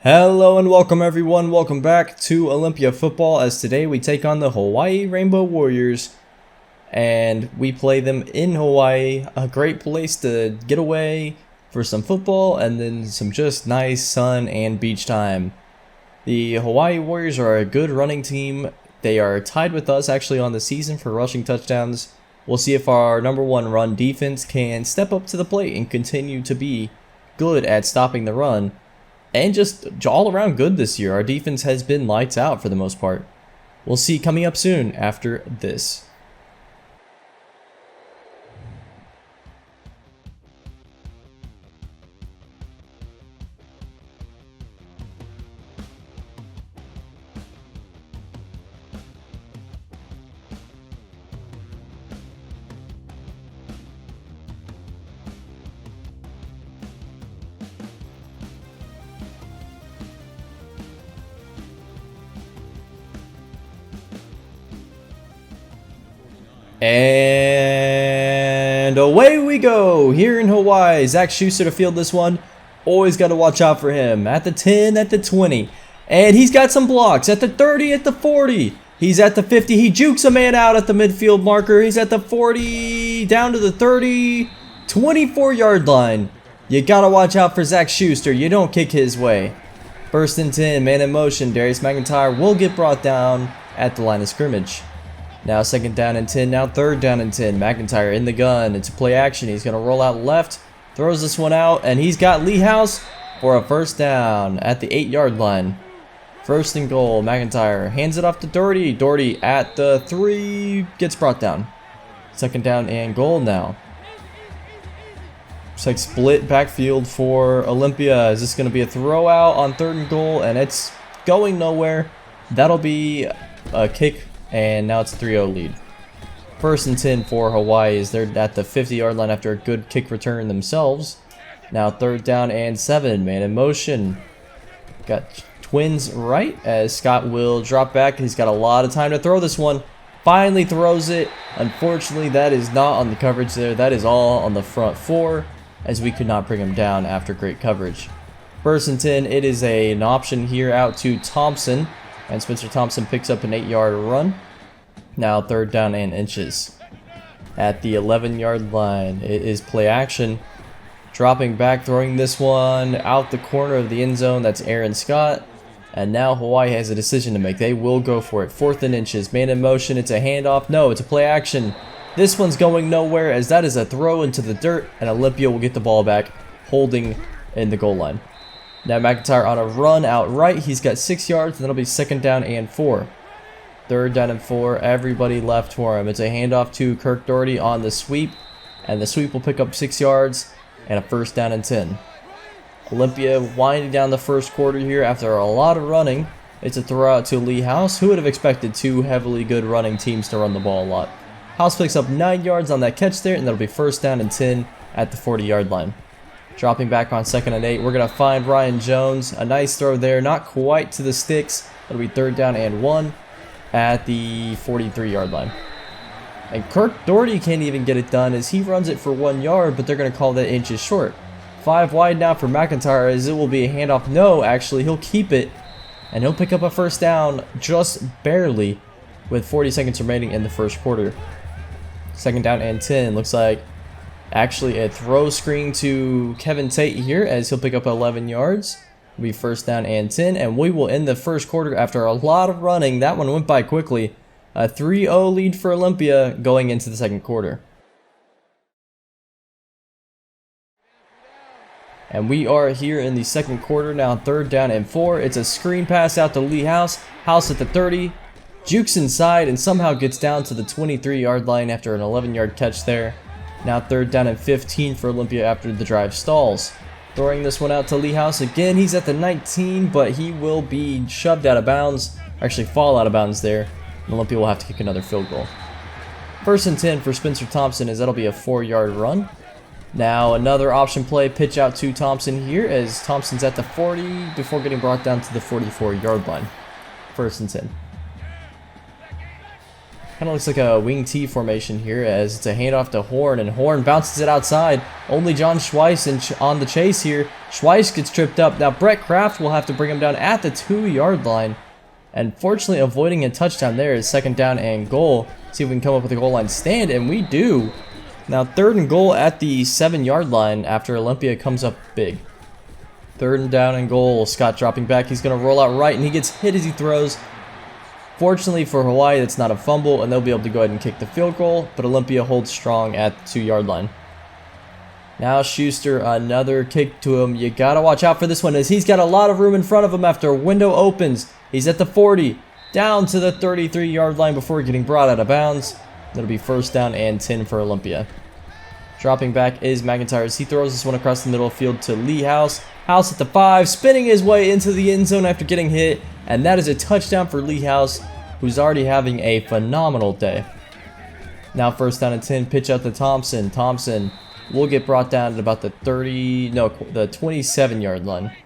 Hello and welcome everyone, welcome back to Olympia football, as today we take on the Hawaii Rainbow Warriors and we play them in Hawaii, a great place to get away for some football and then some just nice sun and beach time. The Hawaii Warriors are a good running team. They are tied with us actually on the season for rushing touchdowns. We'll see if our number one run defense can step up to the plate and continue to be good at stopping the run. And just all around good this year. Our defense has been lights out for the most part. We'll see coming up soon after this. And away we go here in Hawaii. Zach Schuster to field this one. Always got to watch out for him. At the 10, at the 20. And he's got some blocks. At the 30, at the 40. He's at the 50. He jukes a man out at the midfield marker. He's at the 40, down to the 30, 24-yard line. You got to watch out for Zach Schuster. You don't kick his way. First and 10, man in motion. Darius McIntyre will get brought down at the line of scrimmage. Now second down and 10, now third down and 10. McIntyre in the gun. It's a play action. He's going to roll out left, throws this one out, and he's got Lee House for a first down at the 8-yard line. First and goal, McIntyre hands it off to Doherty. Doherty at the 3, gets brought down. Second down and goal now. Looks like split backfield for Olympia. Is this going to be a throw out on third and goal? And it's going nowhere. That'll be a kick. And now it's a 3-0 lead. First and 10 for Hawaii as they're at the 50-yard line after a good kick return themselves. Now third down and 7, man in motion. Got twins right as Scott will drop back. He's got a lot of time to throw this one. Finally throws it. Unfortunately, that is not on the coverage there. That is all on the front 4 as we could not bring him down after great coverage. First and 10, it is an option here out to Thompson. And Spencer Thompson picks up an 8-yard run. Now third down and inches. At the 11-yard line, it is play action. Dropping back, throwing this one out the corner of the end zone. That's Aaron Scott. And now Hawaii has a decision to make. They will go for it. Fourth and inches. Man in motion. It's a handoff. No, it's a play action. This one's going nowhere as that is a throw into the dirt. And Olympia will get the ball back, holding in the goal line. Now McIntyre on a run out right. He's got 6 yards, and that'll be second down and 4. Third down and 4. Everybody left for him. It's a handoff to Kirk Doherty on the sweep, and the sweep will pick up 6 yards and a first down and 10. Olympia winding down the first quarter here after a lot of running. It's a throw out to Lee House. Who would have expected two heavily good running teams to run the ball a lot? House picks up 9 yards on that catch there, and that'll be first down and 10 at the 40-yard line. Dropping back on second and 8, we're going to find Ryan Jones. A nice throw there, not quite to the sticks. It'll be third down and 1 at the 43-yard line. And Kirk Doherty can't even get it done as he runs it for 1 yard, but they're going to call that inches short. 5 wide now for McIntyre as it will be a handoff. No, actually, he'll keep it, and he'll pick up a first down just barely with 40 seconds remaining in the first quarter. Second down and 10. Looks like actually a throw screen to Kevin Tate here as he'll pick up 11 yards. It'll be first down and 10, and we will end the first quarter after a lot of running. That one went by quickly. A 3-0 lead for Olympia going into the second quarter. And we are here in the second quarter now, third down and 4. It's a screen pass out to Lee House. House at the 30. Jukes inside and somehow gets down to the 23-yard line after an 11-yard catch there. Now third down and 15 for Olympia after the drive stalls. Throwing this one out to Lee House again. He's at the 19, but he will be shoved out of bounds. Actually fall out of bounds there. And Olympia will have to kick another field goal. First and 10 for Spencer Thompson as that'll be a 4-yard run. Now another option play, pitch out to Thompson here as Thompson's at the 40 before getting brought down to the 44-yard line. First and 10. Kind of looks like a wing T formation here as it's a handoff to Horn, and Horn bounces it outside. Only John Schweiss on the chase here. Schweiss gets tripped up. Now Brett Kraft will have to bring him down at the 2-yard line. And fortunately avoiding a touchdown there is 2nd down and goal. See if we can come up with a goal line stand, and we do. Now 3rd and goal at the 7-yard line after Olympia comes up big. 3rd down and goal. Scott dropping back. He's going to roll out right, and he gets hit as he throws. Fortunately for Hawaii, it's not a fumble, and they'll be able to go ahead and kick the field goal, but Olympia holds strong at the 2-yard line. Now Schuster, another kick to him. You got to watch out for this one as he's got a lot of room in front of him after a window opens. He's at the 40, down to the 33-yard line before getting brought out of bounds. That'll be 1st down and 10 for Olympia. Dropping back is McIntyre as he throws this one across the middle of the field to Lee House. House at the 5, spinning his way into the end zone after getting hit. And that is a touchdown for Lee House, who's already having a phenomenal day. Now 1st down and 10, pitch out to Thompson. Thompson will get brought down at about the 27-yard line.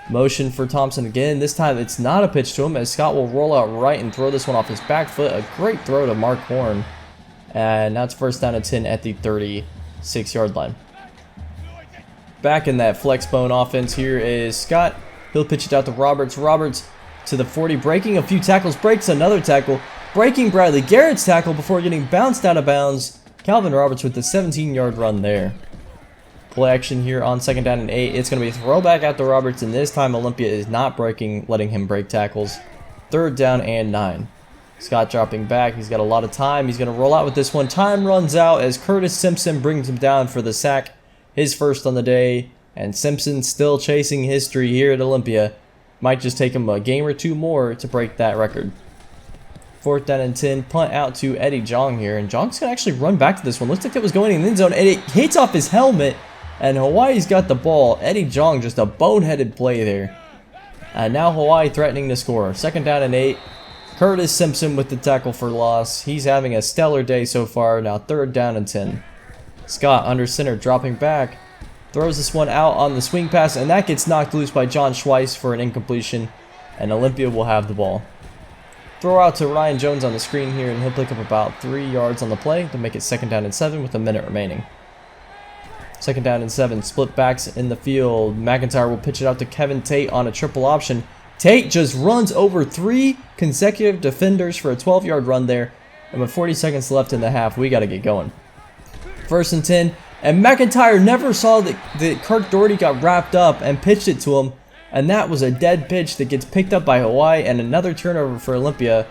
Motion for Thompson again. This time it's not a pitch to him as Scott will roll out right and throw this one off his back foot. A great throw to Mark Horn. And now it's 1st down and 10 at the 36-yard line. Back in that flex bone offense here is Scott. He'll pitch it out to Roberts. Roberts to the 40, breaking a few tackles, breaks another tackle, breaking Bradley Garrett's tackle before getting bounced out of bounds. Calvin Roberts with the 17-yard run there. Play action here on 2nd down and 8. It's going to be a throwback out to Roberts, and this time Olympia is not letting him break tackles. 3rd down and 9. Scott dropping back. He's got a lot of time. He's going to roll out with this one. Time runs out as Curtis Simpson brings him down for the sack. His 1st on the day. And Simpson still chasing history here at Olympia. Might just take him a game or 2 more to break that record. 4th down and 10. Punt out to Eddie Jong here. And Jong's going to actually run back to this one. Looks like it was going in the end zone. And it hits off his helmet. And Hawaii's got the ball. Eddie Jong, just a boneheaded play there. And now Hawaii threatening to score. 2nd down and 8. Curtis Simpson with the tackle for loss. He's having a stellar day so far. Now 3rd down and 10. Scott under center dropping back. Throws this one out on the swing pass. And that gets knocked loose by John Schweiss for an incompletion. And Olympia will have the ball. Throw out to Ryan Jones on the screen here. And he'll pick up about 3 yards on the play to make it 2nd down and 7 with a minute remaining. 2nd down and 7, split backs in the field. McIntyre will pitch it out to Kevin Tate on a triple option. Tate just runs over 3 consecutive defenders for a 12-yard run there. And with 40 seconds left in the half, we got to get going. 1st and 10, and McIntyre never saw that Kirk Doherty got wrapped up and pitched it to him. And that was a dead pitch that gets picked up by Hawaii and another turnover for Olympia.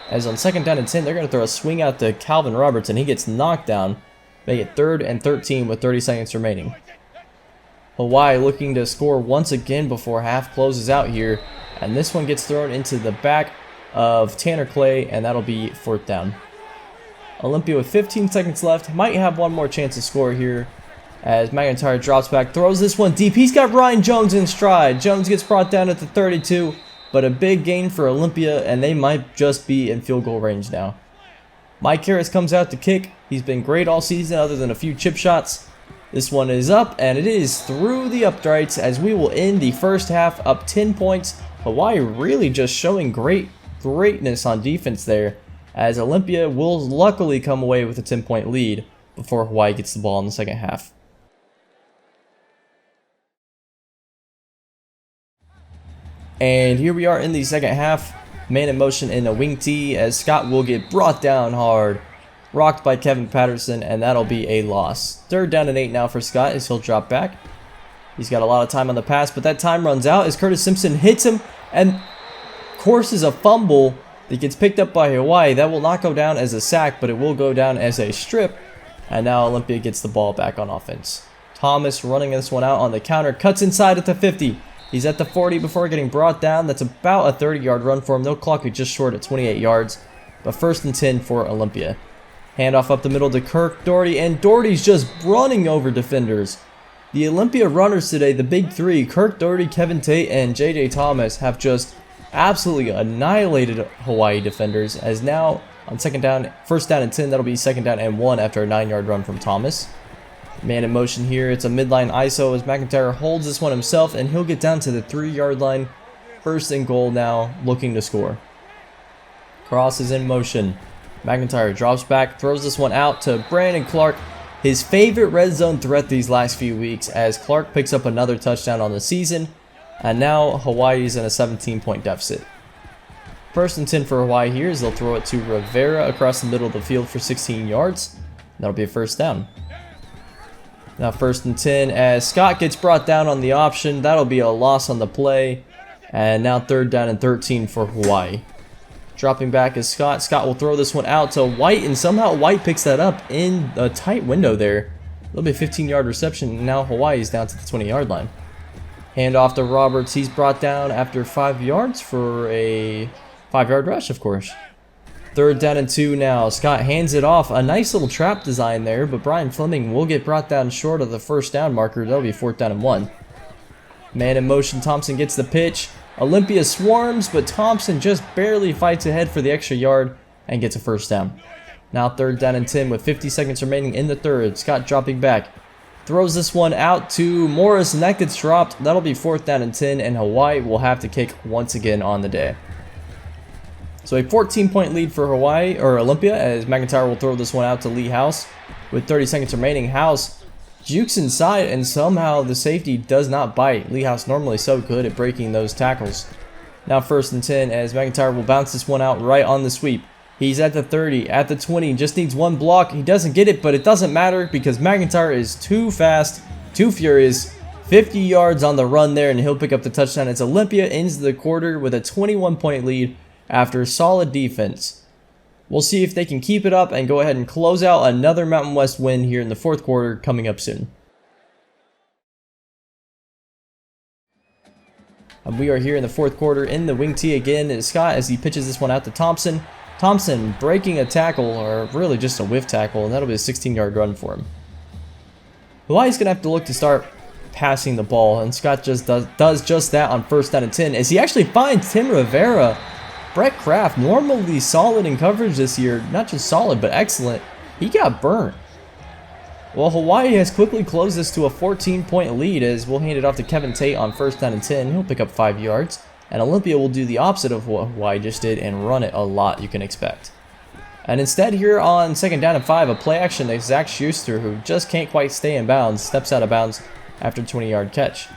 As on 2nd down and 10, they're going to throw a swing out to Calvin Roberts, and he gets knocked down. Make it 3rd and 13 with 30 seconds remaining. Hawaii looking to score once again before half closes out here. And this one gets thrown into the back of Tanner Clay, and that'll be 4th down. Olympia with 15 seconds left. Might have one more chance to score here. As McIntyre drops back, throws this one deep. He's got Ryan Jones in stride. Jones gets brought down at the 32. But a big gain for Olympia, and they might just be in field goal range now. Mike Harris comes out to kick. He's been great all season other than a few chip shots. This one is up, and it is through the uprights as we will end the first half up 10 points. Hawaii really just showing greatness on defense there, as Olympia will luckily come away with a 10-point lead before Hawaii gets the ball in the second half. And here we are in the second half. Man in motion in a wing T as Scott will get brought down hard. Rocked by Kevin Patterson, and that'll be a loss. 3rd down and 8 now for Scott as he'll drop back. He's got a lot of time on the pass, but that time runs out as Curtis Simpson hits him and courses a fumble that gets picked up by Hawaii. That will not go down as a sack, but it will go down as a strip. And now Olympia gets the ball back on offense. Thomas running this one out on the counter, cuts inside at the 50. He's at the 40 before getting brought down. That's about a 30-yard run for him. They'll clock it just short at 28 yards. But 1st and 10 for Olympia. Handoff up the middle to Kirk Doherty, and Doherty's just running over defenders. The Olympia runners today, the big 3, Kirk Doherty, Kevin Tate, and J.J. Thomas, have just absolutely annihilated Hawaii defenders. As now on 1st down and 10, that'll be 2nd down and 1 after a 9-yard run from Thomas. Man in motion here. It's a midline ISO as McIntyre holds this one himself, and he'll get down to the 3-yard line. 1st and goal now, looking to score. Cross is in motion. McIntyre drops back, throws this one out to Brandon Clark. His favorite red zone threat these last few weeks, as Clark picks up another touchdown on the season. And now Hawaii's in a 17-point deficit. First and 10 for Hawaii here as they'll throw it to Rivera across the middle of the field for 16 yards. That'll be a first down. Now first and 10 as Scott gets brought down on the option. That'll be a loss on the play. And now third down and 13 for Hawaii. Dropping back is Scott. Scott will throw this one out to White, and somehow White picks that up in a tight window there. It'll be a 15-yard reception, and now Hawaii's down to the 20-yard line. Hand off to Roberts. He's brought down after 5 yards for a 5-yard rush, of course. Third down and 2 now. Scott hands it off. A nice little trap design there, but Brian Fleming will get brought down short of the first down marker. That'll be 4th down and 1. Man in motion. Thompson gets the pitch. Olympia swarms, but Thompson just barely fights ahead for the extra yard and gets a first down. Now third down and 10 with 50 seconds remaining in the third. Scott dropping back. Throws this one out to Morris, and that gets dropped. That'll be 4th down and 10, and Hawaii will have to kick once again on the day. So a 14-point lead for Hawaii, or Olympia, as McIntyre will throw this one out to Lee House. With 30 seconds remaining, House jukes inside, and somehow the safety does not bite. Lee House normally so good at breaking those tackles. Now first and 10 as McIntyre will bounce this one out right on the sweep. He's at the 30, at the 20, just needs one block. He doesn't get it, but it doesn't matter because McIntyre is too fast, too furious. 50 yards on the run there, and he'll pick up the touchdown as Olympia ends the quarter with a 21-point lead after solid defense. We'll see if they can keep it up and go ahead and close out another Mountain West win here in the 4th quarter coming up soon. And we are here in the 4th quarter in the wing tee again. It's Scott as he pitches this one out to Thompson. Thompson breaking a tackle, or really just a whiff tackle, and that'll be a 16-yard run for him. Hawaii's going to have to look to start passing the ball, and Scott just does just that on first down and 10 as he actually finds Tim Rivera. Brett Kraft, normally solid in coverage this year, not just solid, but excellent. He got burnt. Well, Hawaii has quickly closed this to a 14-point lead as we'll hand it off to Kevin Tate on first down and 10. He'll pick up 5 yards. And Olympia will do the opposite of what Hawaii just did and run it a lot, you can expect. And instead here on second down and 5, a play action to Zach Schuster, who just can't quite stay in bounds, steps out of bounds after a 20-yard catch.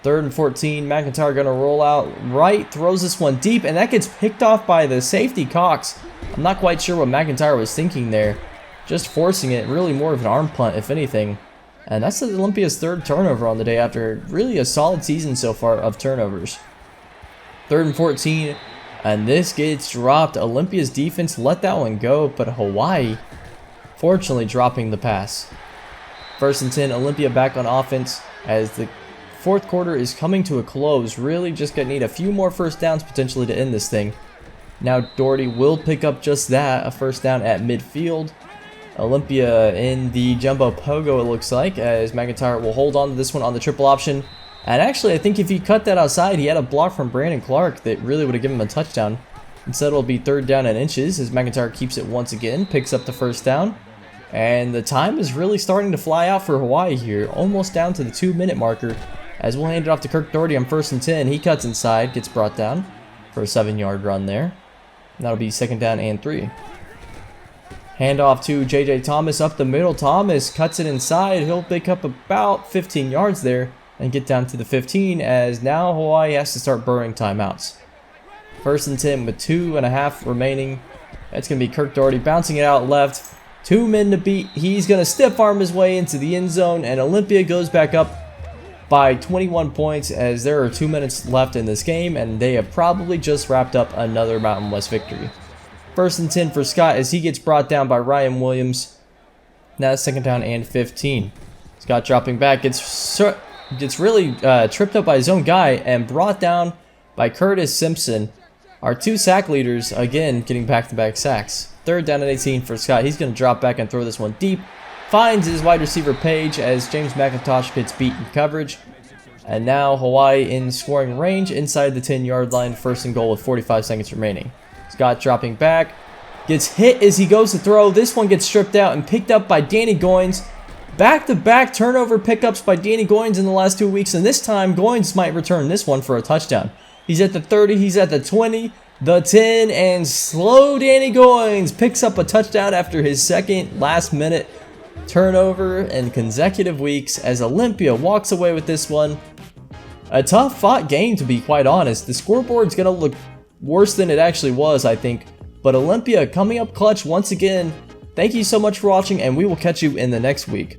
Third and 14, McIntyre going to roll out right, throws this one deep, and that gets picked off by the safety Cox. I'm not quite sure what McIntyre was thinking there. Just forcing it, really more of an arm punt, if anything. And that's Olympia's 3rd turnover on the day after really a solid season so far of turnovers. Third and 14, and this gets dropped. Olympia's defense let that one go, but Hawaii fortunately dropping the pass. First and 10, Olympia back on offense as the 4th quarter is coming to a close. Really just gonna need a few more first downs potentially to end this thing. Now Doherty will pick up just that, a first down at midfield. Olympia in the jumbo pogo, it looks like, as McIntyre will hold on to this one on the triple option. And actually, I think if he cut that outside, he had a block from Brandon Clark that really would have given him a touchdown. Instead, it'll be 3rd down and inches as McIntyre keeps it once again, picks up the first down. And the time is really starting to fly out for Hawaii here, almost down to the 2-minute marker. As we'll hand it off to Kirk Doherty on first and 10. He cuts inside, gets brought down for a 7-yard run there. And that'll be 2nd down and 3. Hand off to J.J. Thomas up the middle. Thomas cuts it inside. He'll pick up about 15 yards there and get down to the 15 as now Hawaii has to start burning timeouts. First and 10 with 2.5 remaining. That's going to be Kirk Doherty bouncing it out left. 2 men to beat. He's going to stiff arm his way into the end zone, and Olympia goes back up by 21 points as there are 2 minutes left in this game, and they have probably just wrapped up another Mountain West victory. First and 10 for Scott as he gets brought down by Ryan Williams. Now 2nd down and 15. Scott dropping back, gets really tripped up by his own guy and brought down by Curtis Simpson. Our 2 sack leaders, again, getting back-to-back sacks. 3rd down and 18 for Scott. He's going to drop back and throw this one deep. Finds his wide receiver Page as James McIntosh gets beat in coverage. And now Hawaii in scoring range inside the 10-yard line. 1st and goal with 45 seconds remaining. Scott dropping back. Gets hit as he goes to throw. This one gets stripped out and picked up by Danny Goins. Back-to-back turnover pickups by Danny Goins in the last 2 weeks. And this time, Goins might return this one for a touchdown. He's at the 30. He's at the 20. the 10, and slow Danny Goins picks up a touchdown after his second last-minute turnover in consecutive weeks as Olympia walks away with this one. A tough-fought game, to be quite honest. The scoreboard's going to look worse than it actually was, I think. But Olympia coming up clutch once again. Thank you so much for watching, and we will catch you in the next week.